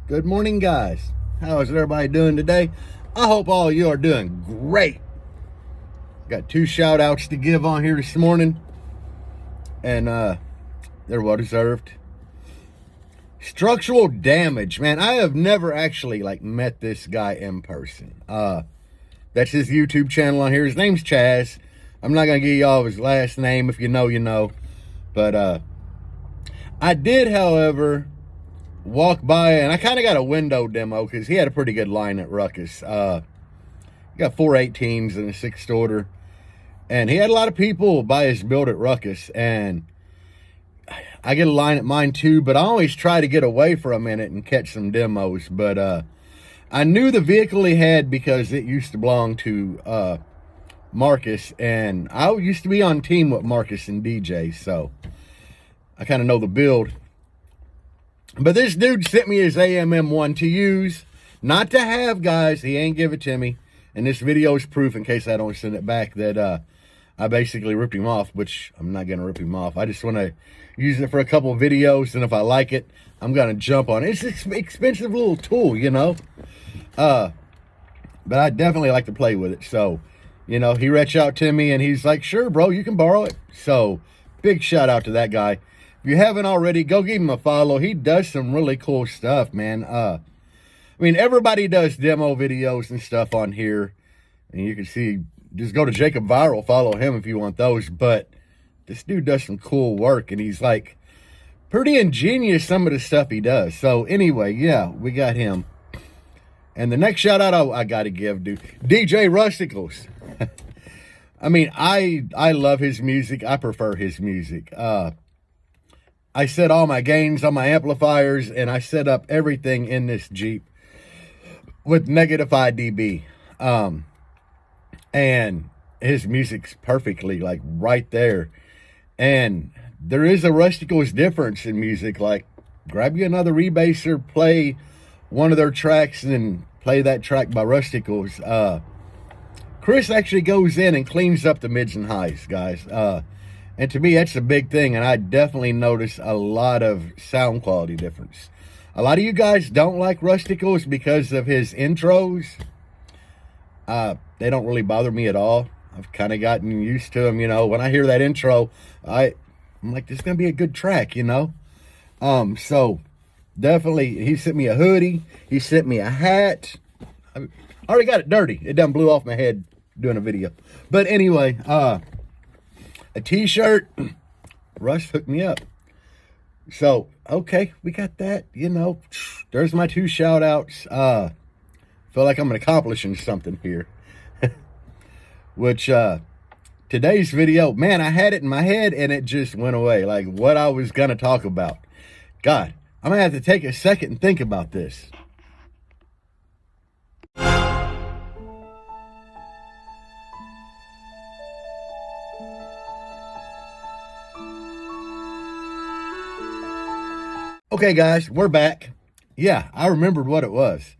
Good morning, guys. How is everybody doing today? I hope all of you are doing great. Got 2 shout outs to give on here this morning, and they're well deserved. Structural Damage, man. I have never actually met this guy in person. That's his YouTube channel on here. His name's Chaz. I'm not gonna give y'all his last name. If you know, you know. But I did, however, walk by, and I kind of got a window demo because he had a pretty good line at Ruckus. He got 4 18s and a 6th order, and he had a lot of people buy his build at Ruckus, and I get a line at mine too, but I always try to get away for a minute and catch some demos. But I knew the vehicle he had because it used to belong to Marcus, and I used to be on team with Marcus and DJ, so I kind of know the build. But this dude sent me his AMM1 to use, not to have, guys. He ain't give it to me. And this video is proof, in case I don't send it back, that I basically ripped him off, which I'm not going to rip him off. I just want to use it for a couple of videos, and if I like it, I'm going to jump on it. It's an expensive little tool, you know. But I definitely like to play with it. So, you know, he reached out to me, and he's like, sure, bro, you can borrow it. So, big shout out to that guy. If you haven't already, go give him a follow. He does some really cool stuff, man. I mean, everybody does demo videos and stuff on here. And you can see, just go to Jacob Viral, follow him if you want those. But this dude does some cool work, and he's like pretty ingenious, some of the stuff he does. So anyway, yeah, we got him. And the next shout out I got to give, dude, DJ Rusticles. I mean, I love his music. I prefer his music. I set all my gains on my amplifiers, and I set up everything in this Jeep with negative 5 dB. And his music's perfectly right there. And there is a Rusticles difference in music. Like, grab you another rebaser, play one of their tracks, and play that track by Rusticles. Chris actually goes in and cleans up the mids and highs, guys. And to me, that's a big thing, and I definitely notice a lot of sound quality difference. A lot of you guys don't like Rusticles because of his intros. They don't really bother me at all. I've kind of gotten used to them, you know. When I hear that intro, I'm like, this is going to be a good track, you know. So, definitely, he sent me a hoodie. He sent me a hat. I already got it dirty. It done blew off my head doing a video. But anyway, a t-shirt. Russ hooked me up. So, okay, we got that, you know. There's my 2 shout outs. Feel like I'm accomplishing something here. Which today's video, man, I had it in my head and it just went away. Like what I was gonna talk about. God, I'm gonna have to take a second and think about this. Okay, guys, we're back. Yeah, I remembered what it was.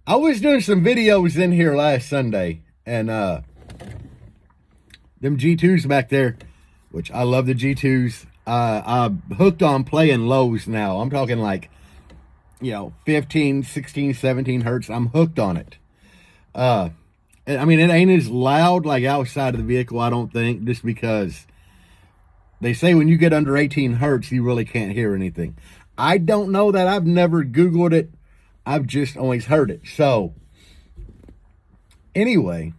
I was doing some videos in here last Sunday, and them G2s back there, which I love the G2s. I'm hooked on playing lows now. I'm talking 15, 16, 17 hertz. I'm hooked on it. I mean, it ain't as loud outside of the vehicle, I don't think, just because they say when you get under 18 hertz, you really can't hear anything. I don't know that. I've never Googled it. I've just always heard it. So, anyway,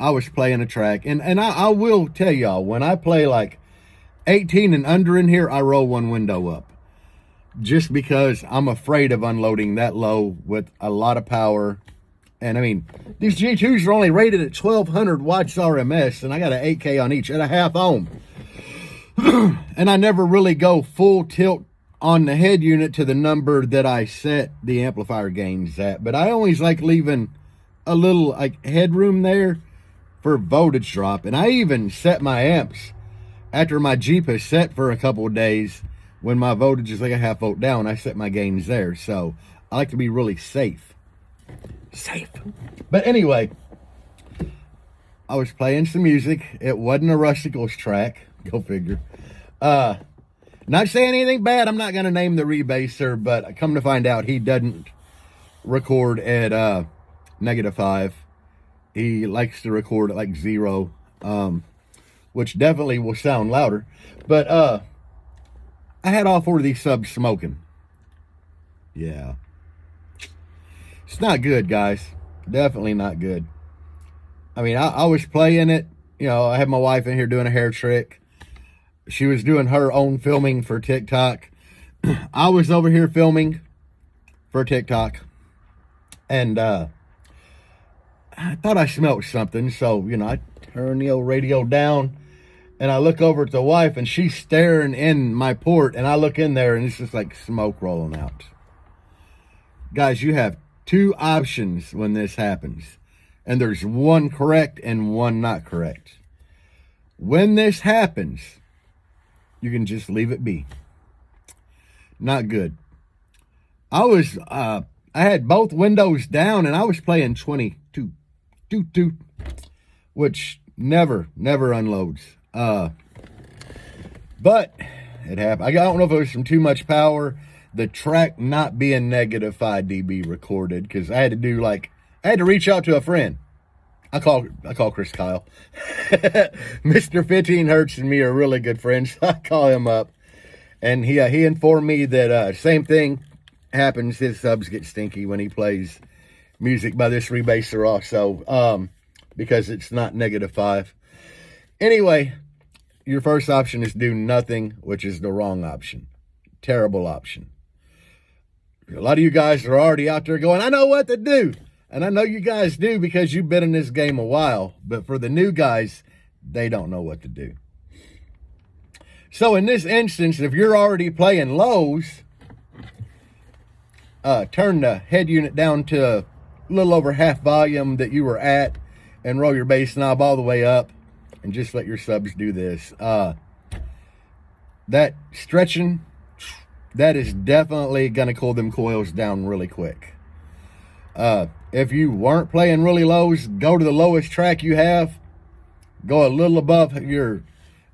I was playing a track. And I will tell y'all, when I play 18 and under in here, I roll one window up. Just because I'm afraid of unloading that low with a lot of power. And, I mean, these G2s are only rated at 1200 watts RMS. And I got an 8K on each at a half ohm. And I never really go full tilt on the head unit to the number that I set the amplifier gains at. But I always like leaving a little headroom there for voltage drop. And I even set my amps after my Jeep is set for a couple of days. When my voltage is a half volt down, I set my gains there. So I like to be really safe. But anyway, I was playing some music. It wasn't a Rusticles track. Go figure. Not saying anything bad. I'm not going to name the rebaser, but I come to find out he doesn't record at -5. He likes to record at like 0, which definitely will sound louder. But I had all 4 of these subs smoking. Yeah. It's not good, guys. Definitely not good. I mean, I was playing it. You know, I had my wife in here doing a hair trick. She was doing her own filming for TikTok. I was over here filming for TikTok. And I thought I smelled something. So, you know, I turn the old radio down. And I look over at the wife, and she's staring in my port. And I look in there, and it's just like smoke rolling out. Guys, you have 2 options when this happens. And there's one correct and one not correct. When this happens, you can just leave it be. Not good. I had both windows down, and I was playing 22, which never unloads. But it happened. I don't know if it was from too much power, the track not being -5 dB recorded, because I had to reach out to a friend. I call Chris Kyle. Mr. 15 Hertz and me are really good friends. I call him up, and he informed me that same thing happens. His subs get stinky when he plays music by this rebaser also, because it's not -5. Anyway, your first option is do nothing, which is the wrong option. Terrible option. A lot of you guys are already out there going, I know what to do. And I know you guys do because you've been in this game a while. But for the new guys, they don't know what to do. So in this instance, if you're already playing lows, turn the head unit down to a little over half volume that you were at and roll your bass knob all the way up and just let your subs do this. That stretching, that is definitely going to cool them coils down really quick. If you weren't playing really lows, go to the lowest track you have. Go a little above your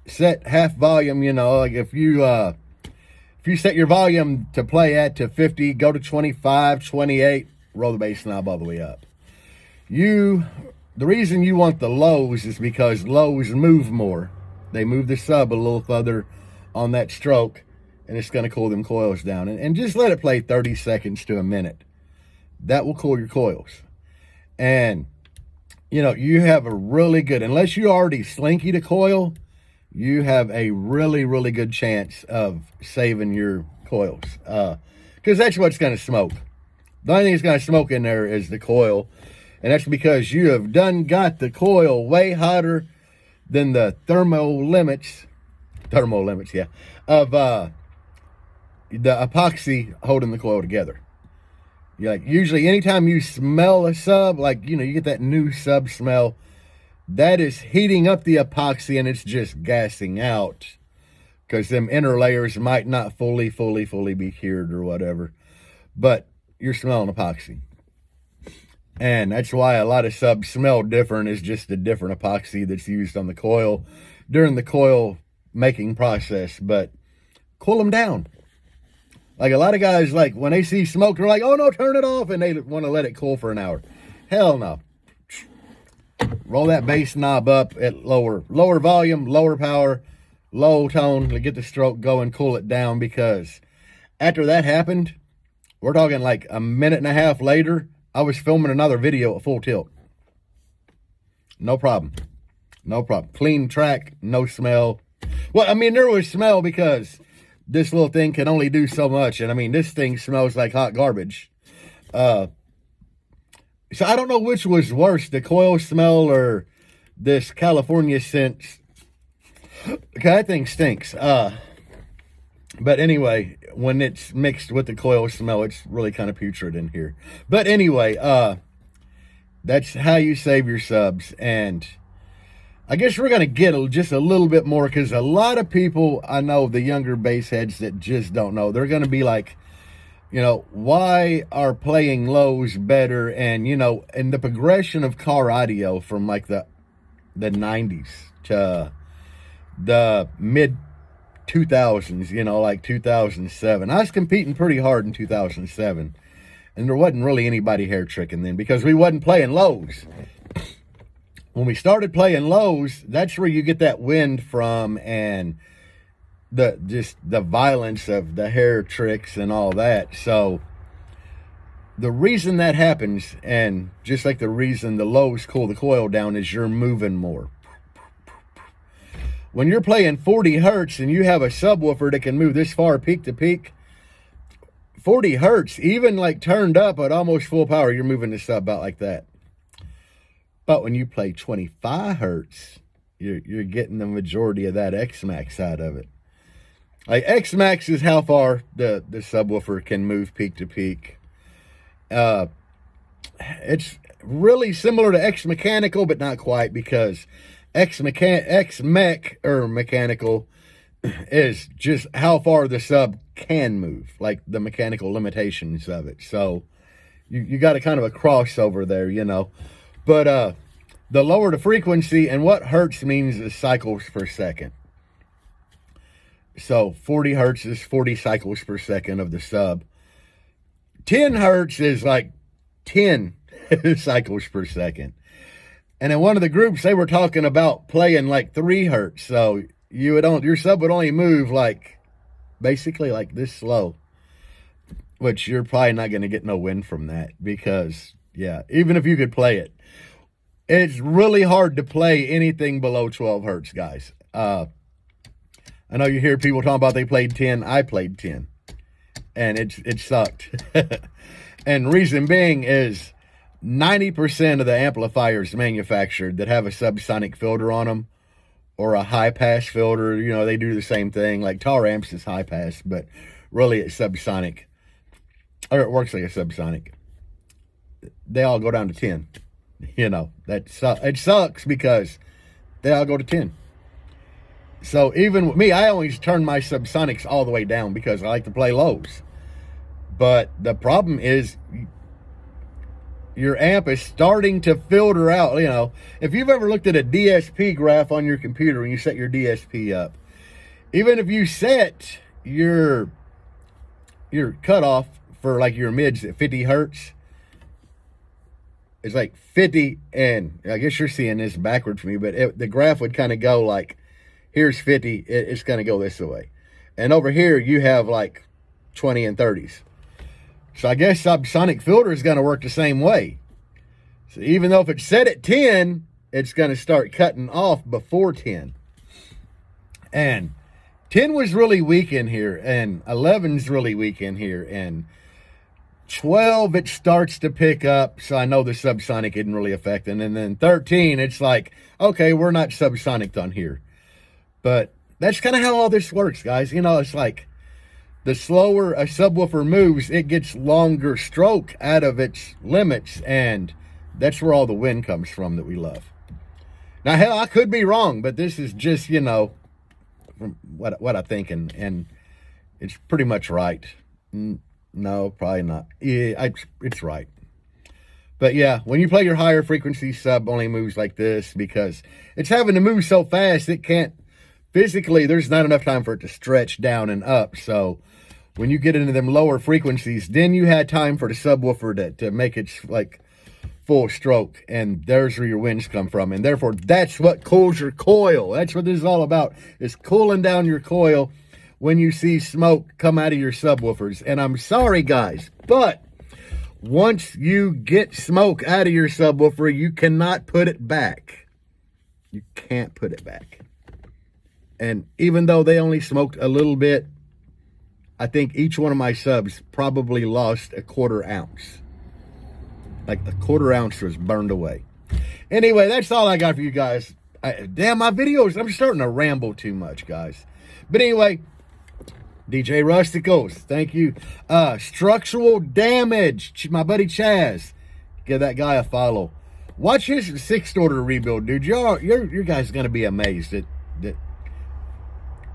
set half volume. You know, like if you set your volume to play at to 50, go to 25, 28, roll the bass knob all the way up. The reason you want the lows is because lows move more. They move the sub a little further on that stroke, and it's going to cool them coils down. And just let it play 30 seconds to a minute. That will cool your coils. And, you know, you have a really good, unless you already slinky the coil, you have a really, really good chance of saving your coils. Because that's what's going to smoke. The only thing that's going to smoke in there is the coil. And that's because you have got the coil way hotter than the thermal limits, of the epoxy holding the coil together. Like usually anytime you smell a sub, like, you know, you get that new sub smell, that is heating up the epoxy and it's just gassing out because them inner layers might not fully be cured or whatever, but you're smelling epoxy. And that's why a lot of subs smell different, is just a different epoxy that's used on the coil during the coil making process. But cool them down. Like a lot of guys, like when they see smoke, they're like, oh no, turn it off. And they want to let it cool for an hour. Hell no. Roll that bass knob up at lower volume, lower power, low tone to get the stroke going, cool it down. Because after that happened, we're talking like a minute and a half later, I was filming another video at full tilt. No problem. No problem. Clean track, no smell. Well, I mean, there was smell because this little thing can only do so much. And I mean, this thing smells like hot garbage. So I don't know which was worse, the coil smell or this California scent. Okay, that thing stinks. But anyway, when it's mixed with the coil smell, it's really kind of putrid in here. But anyway, that's how you save your subs. And I guess we're going to get just a little bit more, because a lot of people, I know, the younger bass heads that just don't know, they're going to be like, you know, why are playing lows better? And, you know, and the progression of car audio from like the 90s to the mid 2000s, you know, like 2007. I was competing pretty hard in 2007. And there wasn't really anybody hair tricking then because we wasn't playing lows. When we started playing lows, that's where you get that wind from, and the violence of the hair tricks and all that. So the reason that happens, and just like the reason the lows cool the coil down, is you're moving more. When you're playing 40 hertz and you have a subwoofer that can move this far peak to peak, 40 hertz, even like turned up at almost full power, you're moving the sub out like that. But when you play 25 hertz, you're getting the majority of that X-Max out of it. Like X-Max is how far the subwoofer can move peak to peak. It's really similar to X-Mechanical, but not quite, because X-Mech or mechanical is just how far the sub can move, like the mechanical limitations of it. So you got a kind of a crossover there, you know. But the lower the frequency, and what hertz means is cycles per second. So 40 hertz is 40 cycles per second of the sub. 10 hertz is like 10 cycles per second. And in one of the groups, they were talking about playing like 3 hertz. So your sub would only move like basically like this slow, which you're probably not going to get no wind from that, because yeah, even if you could play it, it's really hard to play anything below 12 hertz, guys. I know you hear people talking about they played 10. I played 10, and it sucked. And reason being is 90% of the amplifiers manufactured that have a subsonic filter on them, or a high pass filter, you know, they do the same thing. Like Tar Amps is high pass, but really it's subsonic, or it works like a subsonic. They all go down to 10. You know, it sucks because they all go to 10. So even with me, I always turn my subsonics all the way down because I like to play lows. But the problem is your amp is starting to filter out. You know, if you've ever looked at a DSP graph on your computer when you set your DSP up, even if you set your cutoff for like your mids at 50 hertz, it's like 50, and I guess you're seeing this backward for me, but the graph would kind of go like, here's 50, it's going to go this way. And over here, you have like 20 and 30s. So I guess subsonic filter is going to work the same way. So even though if it's set at 10, it's going to start cutting off before 10. And 10 was really weak in here, and 11's really weak in here, and 12, it starts to pick up, so I know the subsonic isn't really affecting. And then 13, it's like, okay, we're not subsonic on here. But that's kind of how all this works, guys. You know, it's like the slower a subwoofer moves, it gets longer stroke out of its limits, and that's where all the wind comes from that we love. Now, hell, I could be wrong, but this is just, you know, from what I think, and it's pretty much right. No, probably not. Yeah, it's right. But yeah, when you play your higher frequency sub, only moves like this because it's having to move so fast, it can't, physically, there's not enough time for it to stretch down and up. So when you get into them lower frequencies, then you had time for the subwoofer to make its like full stroke, and there's where your winds come from. And therefore, that's what cools your coil. That's what this is all about, is cooling down your coil when you see smoke come out of your subwoofers. And I'm sorry, guys, but once you get smoke out of your subwoofer, you cannot put it back. You can't put it back. And even though they only smoked a little bit, I think each one of my subs probably lost a 1/4 ounce. Like a 1/4 ounce was burned away. Anyway, that's all I got for you guys. Damn, my videos, I'm starting to ramble too much, guys. But anyway, DJ Rusticals, thank you. Structural Damage, my buddy Chaz, give that guy a follow. Watch his 6th order rebuild, dude. Your guys gonna be amazed at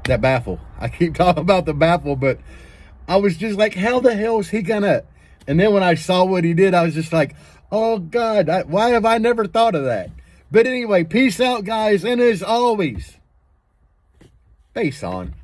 that baffle. I keep talking about the baffle, but I was just like, how the hell is he gonna? And then when I saw what he did, I was just like, oh God, why have I never thought of that? But anyway, peace out, guys, and as always, face on.